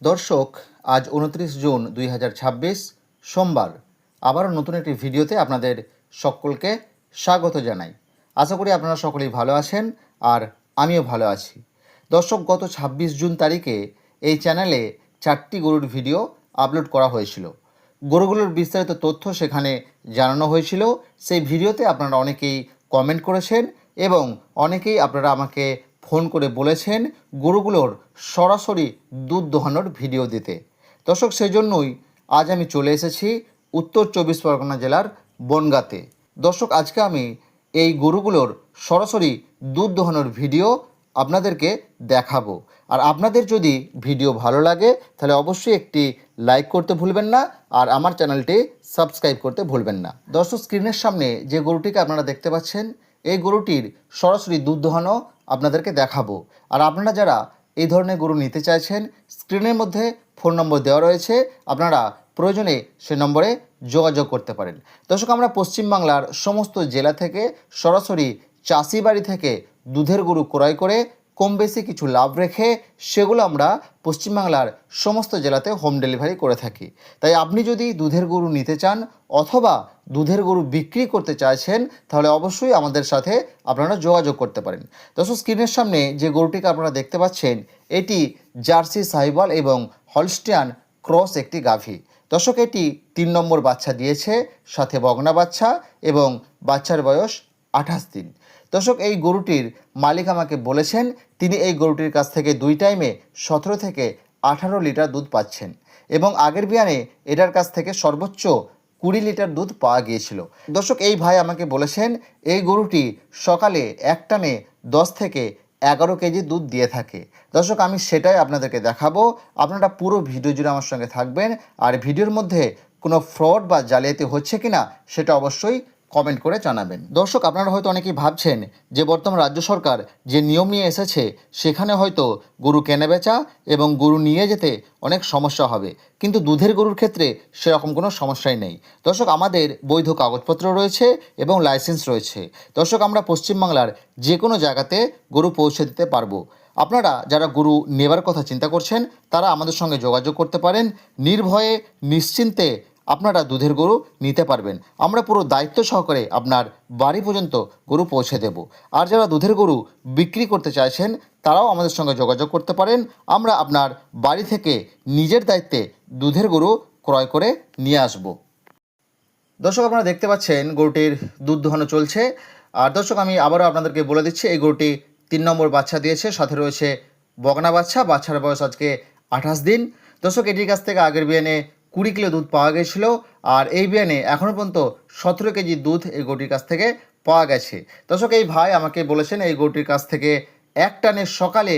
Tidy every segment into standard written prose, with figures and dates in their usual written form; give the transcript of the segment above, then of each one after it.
দর্শক, আজ ২৯ জুন ২০২৬ সোমবার। আবারও নতুন একটি ভিডিওতে আপনাদের সকলকে স্বাগত জানাই। আশা করি আপনারা সকলেই ভালো আছেন আর আমিও ভালো আছি। দর্শক, গত ২৬ জুন তারিখে এই চ্যানেলে 4টি গরুর ভিডিও আপলোড করা হয়েছিল। গরুগুলোর বিস্তারিত তথ্য সেখানে জানানো হয়েছিল। সেই ভিডিওতে আপনারা অনেকেই কমেন্ট করেছেন এবং অনেকেই আপনারা আমাকে ফোন করে বলেছেন গরুগুলোর সরাসরি দুধ দোহানোর ভিডিও দিতে। দর্শক, সেজন্যই আজ আমি চলে এসেছি উত্তর ২৪ পরগনা জেলার বনগাঁতে। দর্শক, আজকে আমি এই গরুগুলোর সরাসরি দুধ দোহানোর ভিডিও আপনাদেরকে দেখাবো। আর আপনাদের যদি ভিডিও ভালো লাগে তাহলে অবশ্যই একটি লাইক করতে ভুলবেন না আর আমার চ্যানেলটি সাবস্ক্রাইব করতে ভুলবেন না। দর্শক, স্ক্রিনের সামনে যে গরুটিকে আপনারা দেখতে পাচ্ছেন এই গরুটির সরাসরি দুধ দোহানো আপনাদেরকে দেখাবো। আর আপনারা যারা এই ধরনের গরু নিতে চাইছেন, স্ক্রিনের মধ্যে ফোন নম্বর দেওয়া রয়েছে, আপনারা প্রয়োজনে সে নম্বরে যোগাযোগ করতে পারেন। দর্শক, আমরা পশ্চিমবাংলার সমস্ত জেলা থেকে সরাসরি চাষি বাড়ি থেকে দুধের গরু ক্রয় করে কম বেশি কিছু লাভ রেখে সেগুলো আমরা পশ্চিমবাংলার সমস্ত জেলাতে হোম ডেলিভারি করে থাকি। তাই আপনি যদি দুধের গরু নিতে চান অথবা দুধের গরু বিক্রি করতে চাইছেন তাহলে অবশ্যই আমাদের সাথে আপনারা যোগাযোগ করতে পারেন। দর্শক, স্ক্রিনের সামনে যে গরুটিকে আপনারা দেখতে পাচ্ছেন এটি জার্সি সাহিওয়াল এবং হলস্টিয়ান ক্রস একটি গাভী। দর্শক, এটি 3 নম্বর বাচ্চা দিয়েছে, সাথে বগনা বাচ্চা এবং বাচ্চার বয়স 28 দিন। দর্শক, এই গরুটির মালিক আমাকে বলেছেন তিনি এই গরুটির কাছ থেকে 2 টাইমে 17 থেকে 18 লিটার দুধ পাচ্ছেন এবং আগের বিয়ানে এটার কাছ থেকে সর্বোচ্চ 20 লিটার দুধ পাওয়া গিয়েছিল। দর্শক, এই ভাই আমাকে বলেছেন এই গরুটি সকালে এক টানে 10 থেকে 11 কেজি দুধ দিয়ে থাকে। দর্শক, আমি সেটাই আপনাদেরকে দেখাবো। আপনারা পুরো ভিডিও জুড়ে আমার সঙ্গে থাকবেন আর ভিডিওর মধ্যে কোনো ফ্রড বা জালিয়াতি হচ্ছে কিনা সেটা অবশ্যই কমেন্ট করে জানাবেন। দর্শক, আপনারা হয়তো অনেকেই ভাবছেন যে বর্তমান রাজ্য সরকার যে নিয়ম নিয়ে এসেছে সেখানে হয়তো গরু কেনাবেচা এবং গরু নিয়ে যেতে অনেক সমস্যা হবে, কিন্তু দুধের গরুর ক্ষেত্রে সেরকম কোনো সমস্যাই নেই। দর্শক, আমাদের বৈধ কাগজপত্র রয়েছে এবং লাইসেন্স রয়েছে। দর্শক, আমরা পশ্চিমবাংলার যে কোনো জায়গাতে গরু পৌঁছে দিতে পারবো। আপনারা যারা গরু নেবার কথা চিন্তা করছেন তারা আমাদের সঙ্গে যোগাযোগ করতে পারেন। নির্ভয়ে নিশ্চিন্তে আপনারা দুধের গরু নিতে পারবেন। আমরা পুরো দায়িত্ব সহকারে আপনার বাড়ি পর্যন্ত গরু পৌঁছে দেব। আর যারা দুধের গরু বিক্রি করতে চাইছেন তারাও আমাদের সঙ্গে যোগাযোগ করতে পারেন। আমরা আপনার বাড়ি থেকে নিজের দায়িত্বে দুধের গরু ক্রয় করে নিয়ে আসব। দর্শক, আপনারা দেখতে পাচ্ছেন গরুটির দুধ দোহানো চলছে। আর দর্শক, আমি আবারও আপনাদেরকে বলে দিচ্ছি এই গরুটি 3 নম্বর বাচ্চা দিয়েছে, সাথে রয়েছে বগনা বাচ্চা। বাচ্চার বয়স আজকে 28 দিন। দর্শক, এটির কাছ থেকে আগের বিয়ানে 20 কিলো দুধ পাওয়া গেছিল আর এই বিয়ানে এখনও পর্যন্ত 17 কেজি দুধ এই গরুটির কাছ থেকে পাওয়া গেছে। দর্শক, এই ভাই আমাকে বলেছেন এই গরুটির কাছ থেকে এক টানে সকালে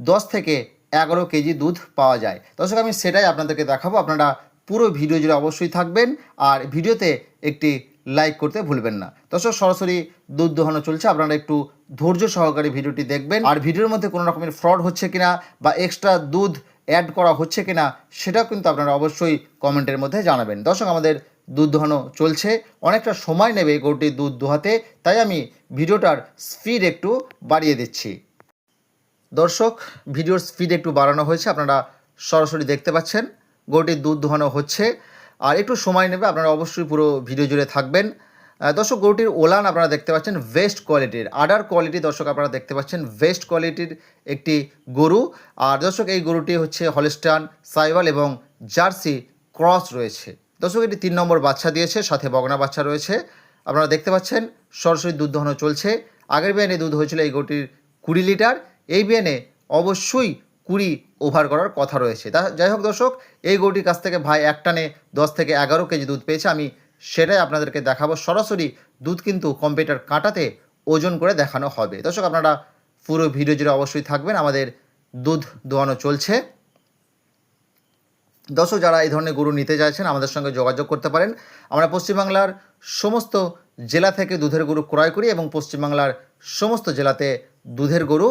10 থেকে 11 কেজি দুধ পাওয়া যায়। দর্শক, আমি সেটাই আপনাদেরকে দেখাবো। আপনারা পুরো ভিডিও জুড়ে অবশ্যই থাকবেন আর ভিডিওতে একটি লাইক করতে ভুলবেন না। দর্শক, সরাসরি দুধ দোহানো চলছে, আপনারা একটু ধৈর্য সহকারে ভিডিওটি দেখবেন আর ভিডিওর মধ্যে কোনো রকমের ফ্রড হচ্ছে কিনা বা এক্সট্রা দুধ অ্যাড করা হচ্ছে কিনা সেটাও কিন্তু আপনারা অবশ্যই কমেন্টের মধ্যে জানাবেন। দর্শক, আমাদের দুধ দোহানো চলছে, অনেকটা সময় নেবে গরুটির দুধ দোহাতে, তাই আমি ভিডিওটার স্পিড একটু বাড়িয়ে দিচ্ছি। দর্শক, ভিডিওর স্পিড একটু বাড়ানো হয়েছে, আপনারা সরাসরি দেখতে পাচ্ছেন গরুটির দুধ দোহানো হচ্ছে আর একটু সময় নেবে, আপনারা অবশ্যই পুরো ভিডিও জুড়ে থাকবেন। দর্শক, গরুটির ওলান আপনারা দেখতে পাচ্ছেন বেস্ট কোয়ালিটির, আডার কোয়ালিটি। দর্শক, আপনারা দেখতে পাচ্ছেন বেস্ট কোয়ালিটির একটি গরু। আর দর্শক, এই গরুটি হচ্ছে হলস্টাইন সাহিওয়াল এবং জার্সি ক্রস রয়েছে। দর্শক, এটি 3 নম্বর বাচ্চা দিয়েছে, সাথে বগনা বাচ্চা রয়েছে। আপনারা দেখতে পাচ্ছেন সরাসরি দুধ দোহানো চলছে। আগের বিয়ানে দুধ হয়েছিল এই গরুটির 20 লিটার, এই বিয়ানে অবশ্যই 20 ওভার করার কথা রয়েছে। যাই হোক দর্শক, এই গরুটির কাছ থেকে ভাই এক টানে 10 থেকে 11 কেজি দুধ পেয়েছে, আমি সেটাই আপনাদেরকে দেখাবো। সরাসরি দুধ কিন্তু কম্পিউটার কাঁটাতে ওজন করে দেখানো হবে। দর্শক, আপনারা পুরো ভিডিও জুড়ে অবশ্যই থাকবেন, আমাদের দুধ দোয়ানো চলছে। দর্শক, যারা এই ধরনের গরু নিতে চাইছেন আমাদের সঙ্গে যোগাযোগ করতে পারেন। আমরা পশ্চিমবাংলার সমস্ত জেলা থেকে দুধের গরু ক্রয় করি এবং পশ্চিমবাংলার সমস্ত জেলাতে দুধের গরু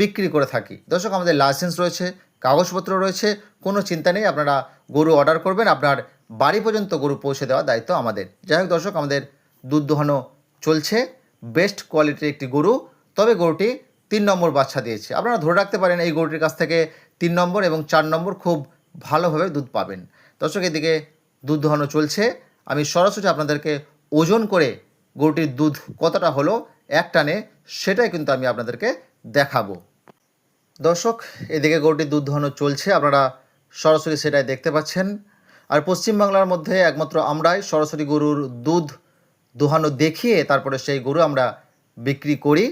বিক্রি করে থাকি। দর্শক, আমাদের লাইসেন্স রয়েছে, কাগজপত্র রয়েছে, কোনো চিন্তা নেই। আপনারা গরু অর্ডার করবেন, আপনার বাড়ি পর্যন্ত গরু পৌঁছে দেওয়ার দায়িত্ব আমাদের। যাই হোক দর্শক, আমাদের দুধ দোহানো চলছে, বেস্ট কোয়ালিটির একটি গরু, তবে গরুটি 3 নম্বর বাচ্চা দিয়েছে। আপনারা ধরে রাখতে পারেন এই গরুটির কাছ থেকে 3 নম্বর এবং 4 নম্বর খুব ভালোভাবে দুধ পাবেন। দর্শক, এদিকে দুধ দোহানো চলছে। আমি সরাসরি আপনাদেরকে ওজন করে গরুটির দুধ কতটা হলো এক টানে সেটাই কিন্তু আমি আপনাদেরকে দেখাবো। দর্শক, এদিকে গরুটির দুধ দোহানো চলছে, আপনারা সরাসরি সেটাই দেখতে পাচ্ছেন। আর পশ্চিমবাংলার মধ্যে একমাত্র আমরাই সরাসরি গরুর দুধ দোহানো দেখিয়ে তারপরে সেই গরু আমরা বিক্রি করি।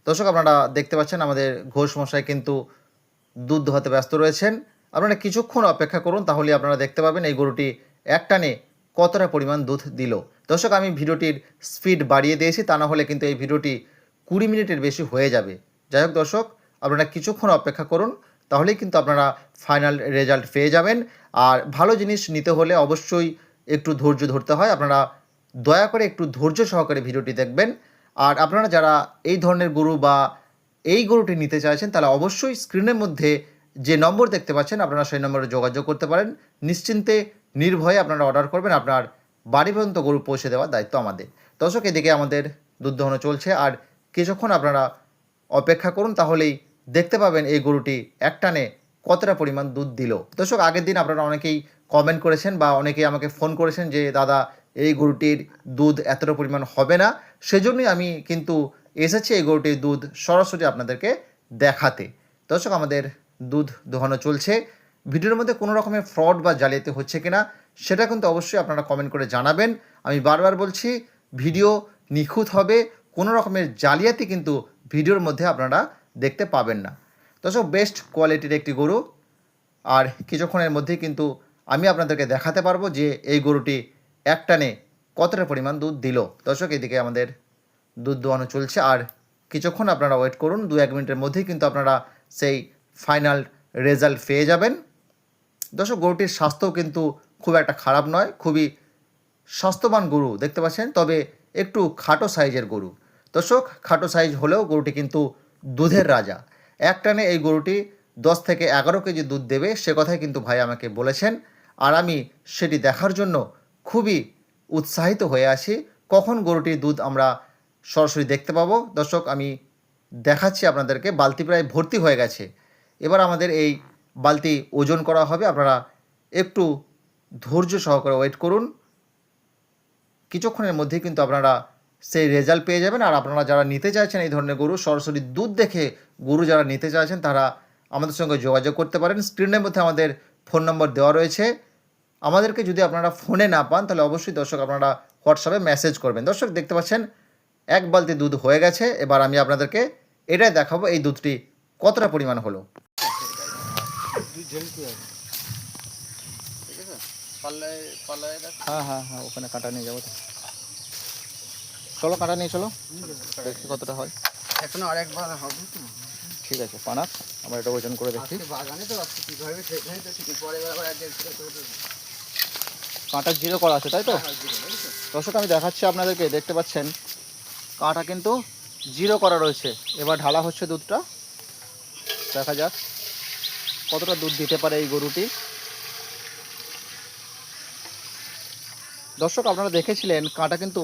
দর্শক, আপনারা দেখতে পাচ্ছেন আমাদের ঘোষ মশাই কিন্তু দুধ দোহাতে ব্যস্ত রয়েছেন। আপনারা কিছুক্ষণ অপেক্ষা করুন, তাহলে আপনারা দেখতে পাবেন এই গরুটি এক টানে কতটা পরিমাণ দুধ দিল। দর্শক, আমি ভিডিওটির স্পিড বাড়িয়ে দিয়েছি, তা না হলে কিন্তু এই ভিডিওটি 20 মিনিটের বেশি হয়ে যাবে। যাই হোক দর্শক, আপনারা কিছুক্ষণ অপেক্ষা করুন, তাহলেই কিন্তু আপনারা ফাইনাল রেজাল্ট পেয়ে যাবেন। আর ভালো জিনিস নিতে হলে অবশ্যই একটু ধৈর্য ধরতে হয়। আপনারা দয়া করে একটু ধৈর্য সহকারে ভিডিওটি দেখবেন। আর আপনারা যারা এই ধরনের গরু বা এই গরুটি নিতে চাইছেন, তাহলে অবশ্যই স্ক্রিনের মধ্যে যে নম্বর দেখতে পাচ্ছেন আপনারা সেই নম্বরে যোগাযোগ করতে পারেন। নিশ্চিন্তে নির্ভয়ে আপনারা অর্ডার করবেন, আপনার বাড়ি পর্যন্ত গরু পৌঁছে দেওয়ার দায়িত্ব আমাদের। দর্শক, এদিকে আমাদের দুধ দোহানো চলছে, আর কিছুক্ষণ আপনারা অপেক্ষা করুন, তাহলেই দেখতে পাবেন এই গরুটি এক টানে কতটা পরিমাণ দুধ দিল। দর্শক, আগের দিন আপনারা অনেকেই কমেন্ট করেছেন বা অনেকেই আমাকে ফোন করেছেন যে দাদা এই গরুটির দুধ এতটা পরিমাণ হবে না, সেজন্যই আমি কিন্তু এসেছি এই গরুটির দুধ সরাসরি আপনাদেরকে দেখাতে। দর্শক, আমাদের দুধ দোহানো চলছে। ভিডিওর মধ্যে কোনো রকমের ফ্রড বা জালিয়াতি হচ্ছে কিনা সেটা কিন্তু অবশ্যই আপনারা কমেন্ট করে জানাবেন। আমি বারবার বলছি, ভিডিও নিখুঁত হবে, কোনো রকমের জালিয়াতি কিন্তু ভিডিওর মধ্যে আপনারা দেখতে পাবেন না। দর্শক, বেস্ট কোয়ালিটির একটি গরু, আর কিছুক্ষণের মধ্যেই কিন্তু আমি আপনাদেরকে দেখাতে পারবো যে এই গরুটি এক টানে কতটা পরিমাণ দুধ দিল। দর্শক, এদিকে আমাদের দুধ দোয়ানো চলছে, আর কিছুক্ষণ আপনারা ওয়েট করুন, 2-1 মিনিটের মধ্যেই কিন্তু আপনারা সেই ফাইনাল রেজাল্ট পেয়ে যাবেন। দর্শক, গরুটির স্বাস্থ্যও কিন্তু খুব একটা খারাপ নয়, খুবই স্বাস্থ্যবান গরু দেখতে পাচ্ছেন, তবে একটু খাটো সাইজের গরু। দর্শক, খাটো সাইজ হলেও গরুটি কিন্তু দুধের রাজা। এক টানে এই গরুটি 10 থেকে 11 কেজি দুধ দেবে, সে কথাই কিন্তু ভাই আমাকে বলেছেন। আর আমি সেটি দেখার জন্য খুবই উৎসাহিত হয়ে আছি, কখন গরুটির দুধ আমরা সরাসরি দেখতে পাবো। দর্শক, আমি দেখাচ্ছি আপনাদেরকে, বালতি প্রায় ভর্তি হয়ে গেছে। এবার আমাদের এই বালতি ওজন করা হবে, আপনারা একটু ধৈর্য সহকারে ওয়েট করুন। কিছুক্ষণের মধ্যেই কিন্তু আপনারা সেই রেজাল্ট পেয়ে যাবেন। আর আপনারা যারা নিতে চাইছেন এই ধরনের গরু, সরাসরি দুধ দেখে গরু যারা নিতে চাইছেন, তারা আমাদের সঙ্গে যোগাযোগ করতে পারেন। স্ক্রিনের মধ্যে আমাদের ফোন নম্বর দেওয়া রয়েছে। আমাদেরকে যদি আপনারা ফোনে না পান, তাহলে অবশ্যই দর্শক আপনারা হোয়াটসঅ্যাপে মেসেজ করবেন। দর্শক, দেখতে পাচ্ছেন এক বালতি দুধ হয়ে গেছে। এবার আমি আপনাদেরকে এটাই দেখাবো এই দুধটি কতটা পরিমাণ হলো। হ্যাঁ হ্যাঁ হ্যাঁ, ওখানে কাটা নিয়ে যাবো তো। চলো, কাটা নিয়ে চলো, দেখি কতটা হয়। এখনো আরেকবার হবে তো। ঠিক আছে, পানাক আমরা এটা ওজন করে দেখি। বাগানে তো আছে কিভাবে সেখানে তো ঠিক পরে আবার কাঁটা জিরো করা আছে, তাই তো? দর্শক, আমি দেখাচ্ছি আপনাদেরকে, দেখতে পাচ্ছেন কাঁটা কিন্তু জিরো করা রয়েছে। এবার ঢালা হচ্ছে দুধটা, দেখা যাক কতটা দুধ দিতে পারে এই গরুটি। দর্শক, আপনারা দেখেছিলেন কাঁটা কিন্তু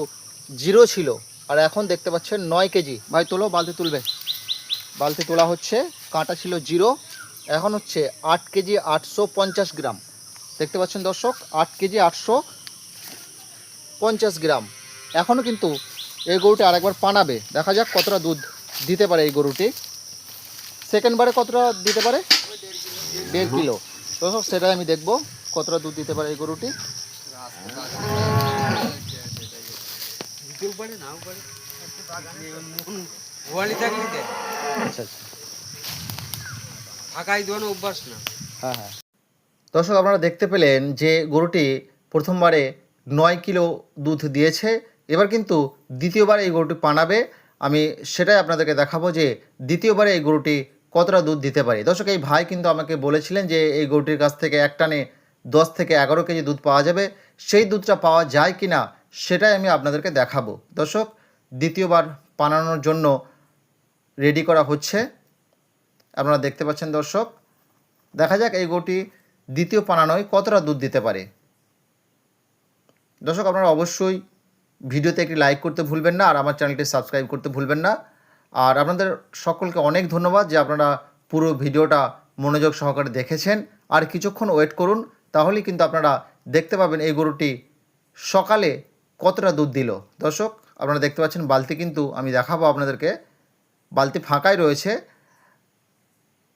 জিরো ছিল, আর এখন দেখতে পাচ্ছেন 9 কেজি। ভাই তোলো, বালতি তুলবে। বালতি তোলা হচ্ছে, কাঁটা ছিল জিরো, এখন হচ্ছে 8 কেজি 850 গ্রাম। দেখতে পাচ্ছেন দর্শক, 8 কেজি 850 গ্রাম। এখনও কিন্তু এই গরুটি আরেকবার পানাবে, দেখা যাক কতটা দুধ দিতে পারে এই গরুটি। সেকেন্ডবারে কতটা দিতে পারে? 1.5 কিলো। দর্শক, সেটাই আমি দেখব কতটা দুধ দিতে পারে এই গরুটি। আচ্ছা আচ্ছা, হ্যাঁ হ্যাঁ। দর্শক, আপনারা দেখতে পেলেন যে গরুটি প্রথমবারে 9 কিলো দুধ দিয়েছে, এবার কিন্তু দ্বিতীয়বার এই গরুটি পানাবে। আমি সেটাই আপনাদেরকে দেখাবো যে দ্বিতীয়বারে এই গরুটি কতটা দুধ দিতে পারে। দর্শক, এই ভাই কিন্তু আমাকে বলেছিলেন যে এই গরুটির কাছ থেকে এক টানে 10 থেকে 11 কেজি দুধ পাওয়া যাবে। সেই দুধটা পাওয়া যায় কি না সেটাই আমি আপনাদেরকে দেখাবো। দর্শক, দ্বিতীয়বার পানানোর জন্য রেডি করা হচ্ছে, আপনারা দেখতে পাচ্ছেন। দর্শক, দেখা যাক এই গরুটি দ্বিতীয় পানানোয় কতটা দুধ দিতে পারে। দর্শক, আপনারা অবশ্যই ভিডিওতে একটি লাইক করতে ভুলবেন না, আর আমার চ্যানেলটি সাবস্ক্রাইব করতে ভুলবেন না। আর আপনাদের সকলকে অনেক ধন্যবাদ যে আপনারা পুরো ভিডিওটা মনোযোগ সহকারে দেখেছেন। আর কিছুক্ষণ ওয়েট করুন, তাহলেই কিন্তু আপনারা দেখতে পাবেন এই গরুটি সকালে কতটা দুধ দিল। দর্শক আপনারা দেখতে পাচ্ছেন বালতি কিন্তু আমি দেখাবো আপনাদেরকে, বালতি ফাঁকাই রয়েছে,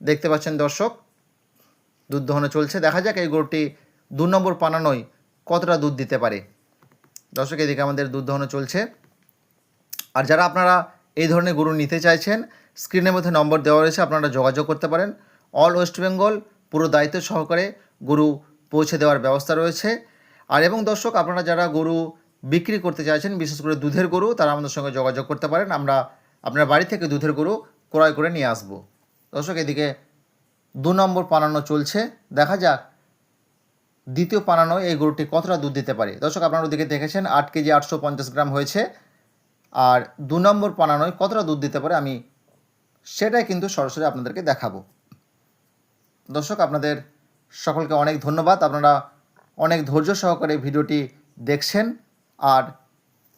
দেখতে পাচ্ছেন দর্শক দুধ দহনে চলছে। দেখা যাক এই গরুটি 2 নম্বর পানানোয় কতটা দুধ দিতে পারে। দর্শক এদিকে আমাদের দুধ দহনে চলছে। আর যারা আপনারা এই ধরনের গরু নিতে চাইছেন, স্ক্রিনের মধ্যে নম্বর দেওয়া রয়েছে, আপনারা যোগাযোগ করতে পারেন। অল ওয়েস্ট বেঙ্গল পুরো দায়িত্ব সহকারে গরু পৌঁছে দেওয়ার ব্যবস্থা রয়েছে। আর এবং দর্শক আপনারা যারা গরু বিক্রি করতে চাইছেন, বিশেষ করে দুধের গরু, তারা আমাদের সঙ্গে যোগাযোগ করতে পারেন, আমরা আপনার বাড়ি থেকে দুধের গরু ক্রয় করে নিয়ে আসব। দর্শক এদিকে 2 নম্বর পানানো চলছে, দেখা যাক দ্বিতীয় পানানোয় এই গরুটি কতটা দুধ দিতে পারে। দর্শক আপনারা ওদিকে দেখেছেন 8 কেজি 850 গ্রাম হয়েছে, আর 2 নম্বর পানানোয় কতটা দুধ দিতে পারে আমি সেটাই কিন্তু সরাসরি আপনাদেরকে দেখাবো। দর্শক আপনাদের সকলকে অনেক ধন্যবাদ, আপনারা অনেক ধৈর্য সহকারে ভিডিওটি দেখছেন। আর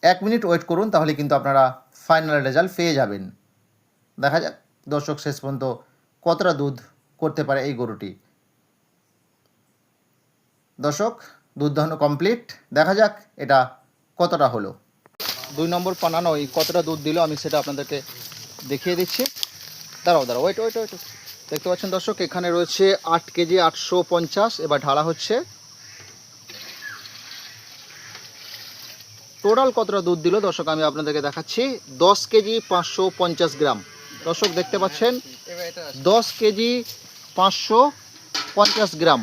1 মিনিট ওয়েট করুন, তাহলে কিন্তু আপনারা ফাইনাল রেজাল্ট পেয়ে যাবেন। দেখা যাক দর্শক শেষ পর্যন্ত কতটা দুধ করতে পারে এই গরুটি। দর্শক দুধ দহন কমপ্লিট, দেখা যাক এটা কতটা হলো। 2 নম্বর পানানোয় কতটা দুধ দিল আমি সেটা আপনাদেরকে দেখিয়ে দিচ্ছি। দাঁড়াও ওয়েট। দেখতে পাচ্ছেন দর্শক এখানে রয়েছে 8 কেজি 850, এবার ঢালা হচ্ছে। টোটাল কতটা দুধ দিল দর্শক আমি আপনাদেরকে দেখাচ্ছি, 10 কেজি 550 গ্রাম। দর্শক দেখতে পাচ্ছেন 10 কেজি 550 গ্রাম।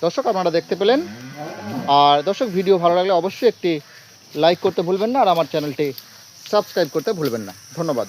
দর্শক আপনারা দেখতে পেলেন। আর দর্শক ভিডিও ভালো লাগলে অবশ্যই একটি লাইক করতে ভুলবেন না, আর আমার চ্যানেলটি সাবস্ক্রাইব করতে ভুলবেন না। ধন্যবাদ।